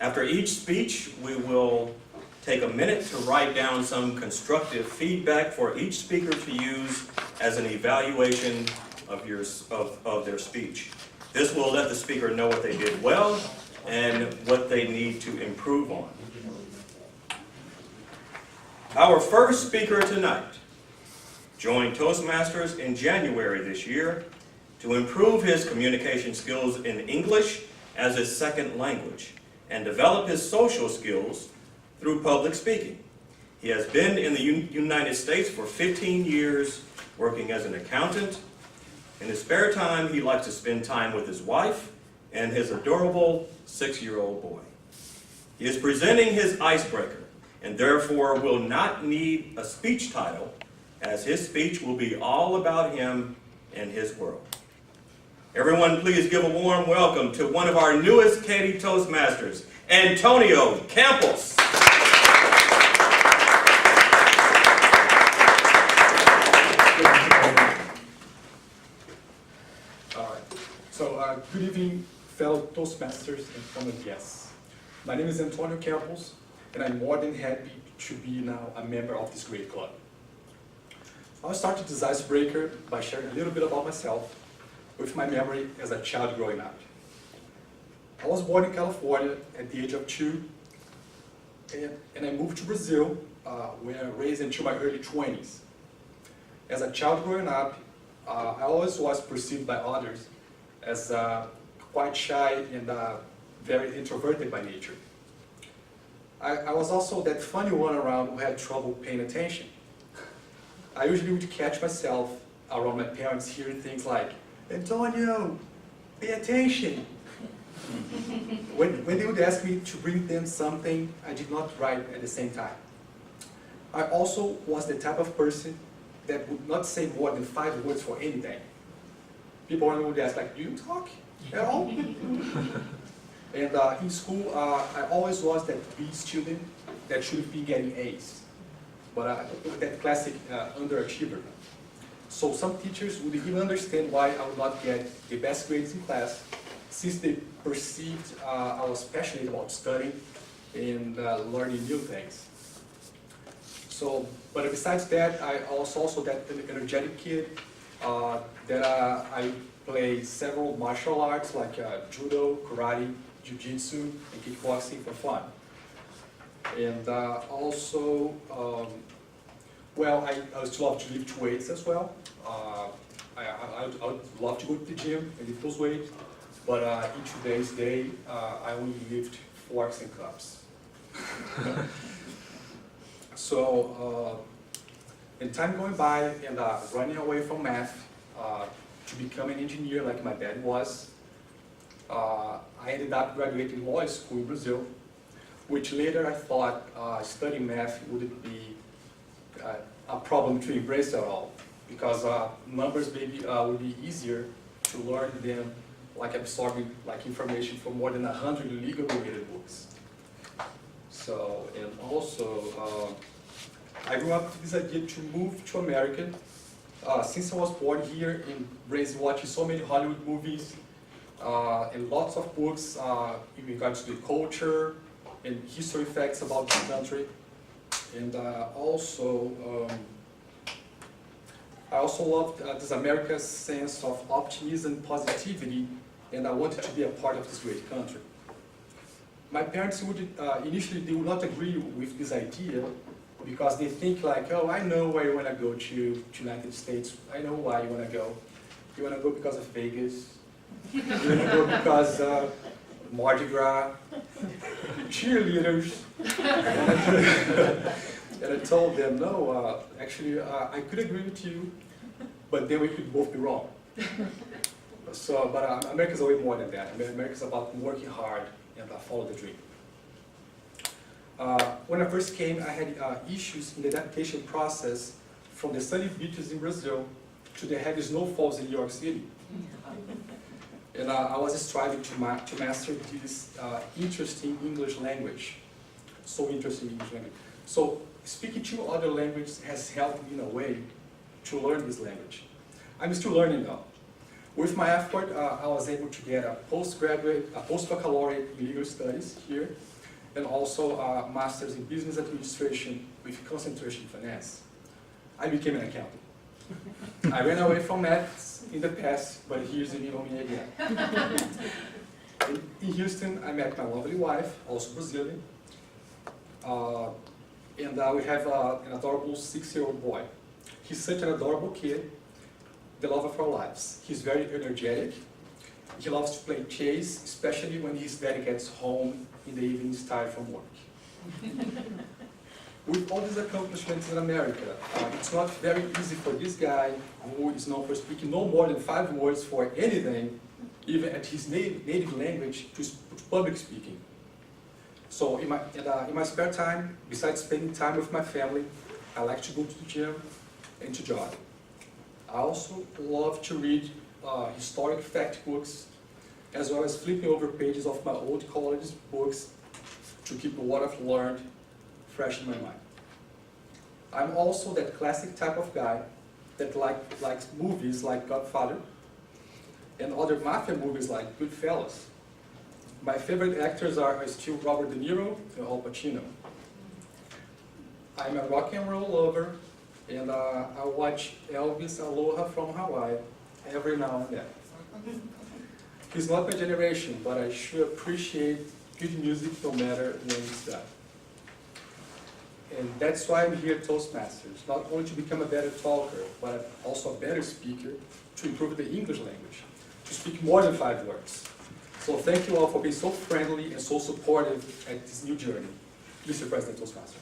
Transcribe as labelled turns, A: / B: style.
A: After each speech, we will take a minute to write down some constructive feedback for each speaker to use as an evaluation of their speech. This will let the speaker know what they did well and what they need to improve on. Our first speaker tonight joined Toastmasters in January this year to improve his communication skills in English as his second language and develop his social skills through public speaking. He has been in the United States for 15 years working as an accountant. In his spare time, he likes to spend time with his wife and his adorable 6-year-old boy. He is presenting his Icebreaker and therefore will not need a speech title, as his speech will be all about him and his world. Everyone, please give a warm welcome to one of our newest Katy Toastmasters, Antonio Campos.
B: Good evening, fellow Toastmasters and former guests. My name is Antonio Campos, and I'm more than happy to be now a member of this great club. I'll start this icebreaker by sharing a little bit about myself with my memory as a child growing up. I was born in California at the age of 2, and I moved to Brazil, where I raised into my early 20s. As a child growing up, I always was perceived by others as quite shy and very introverted by nature. I was also that funny one around who had trouble paying attention. I usually would catch myself around my parents hearing things like, "Antonio, pay attention." When they would ask me to bring them something, I did not write at the same time. I also was the type of person that would not say more than 5 words for anything. People would ask, like, "Do you talk at all?" And in school, I always was that B student that should be getting A's, but that classic underachiever. So some teachers would even understand why I would not get the best grades in class, since they perceived I was passionate about studying and learning new things. So, but besides that, I was also that energetic kid that I play several martial arts like judo, karate, jiu-jitsu, and kickboxing for fun. And also, well, I still love to lift weights as well. I would love to go to the gym and lift those weights, but in today's day, I only lift forks and cups. So, and time going by and running away from math to become an engineer like my dad was, I ended up graduating law school in Brazil, which later I thought studying math wouldn't be a problem to embrace at all, because numbers maybe would be easier to learn than like absorbing like information from more than 100 legal related books. So, and also, I grew up with this idea to move to America. Since I was born here and raised watching so many Hollywood movies and lots of books in regards to the culture and history facts about the country. And also, I also loved this America's sense of optimism and positivity, and I wanted to be a part of this great country. My parents would initially they would not agree with this idea, because they think like, "Oh, I know where you want to go to United States. I know why you want to go. You want to go because of Vegas. You want to go because Mardi Gras, cheerleaders." And I told them, "No, actually, I could agree with you, but then we could both be wrong." So, but America's way more than that. America's about working hard and follow the dream. When I first came, I had issues in the adaptation process from the sunny beaches in Brazil to the heavy snowfalls in New York City. And I was striving to master this interesting English language. So interesting English language. So speaking 2 other languages has helped me in a way to learn this language. I'm still learning now. With my effort, I was able to get a post-baccalaureate in legal studies here, and also a master's in business administration with concentration in finance. I became an accountant. I ran away from maths in the past, but here's the new me again. In Houston, I met my lovely wife, also Brazilian, and we have an adorable 6-year-old boy. He's such an adorable kid, the love of our lives. He's very energetic. He loves to play chess, especially when his dad gets home in the evenings tired from work. With all these accomplishments in America, it's not very easy for this guy, who is known for speaking no more than 5 words for anything, even at his native language, to public speaking. So in my spare time, besides spending time with my family, I like to go to the gym and to jog. I also love to read historic fact books, as well as flipping over pages of my old college books to keep what I've learned fresh in my mind. I'm also that classic type of guy that likes movies like Godfather and other mafia movies like Goodfellas. My favorite actors are still Robert De Niro and Al Pacino. I'm a rock and roll lover, and I watch Elvis Aloha from Hawaii every now and then. He's not my generation, but I sure appreciate good music no matter when it's done. And that's why I'm here at Toastmasters, not only to become a better talker, but also a better speaker, to improve the English language, to speak more than 5 words. So thank you all for being so friendly and so supportive at this new journey. Mr. President Toastmaster.